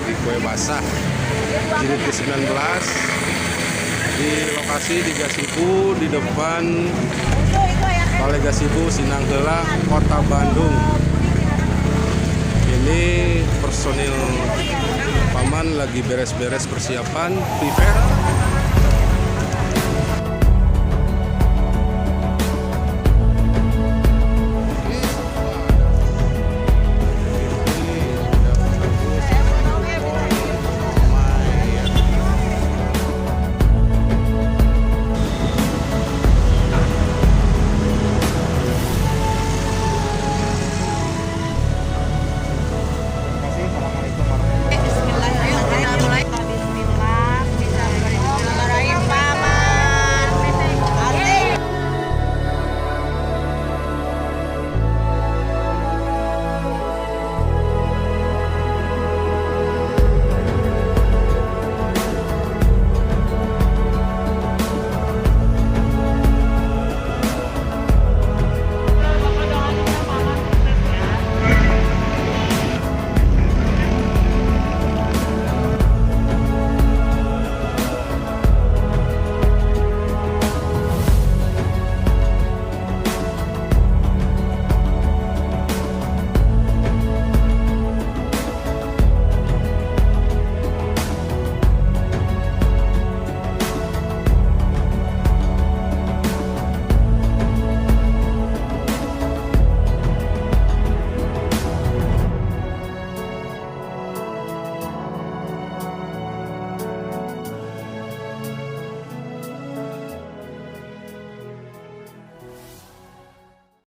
berbagi kue basah jilid ke-19 di lokasi di Gasibu, di depan Balai Gasibu Sinangheula, Kota Bandung. Ini personil paman lagi beres-beres persiapan prepare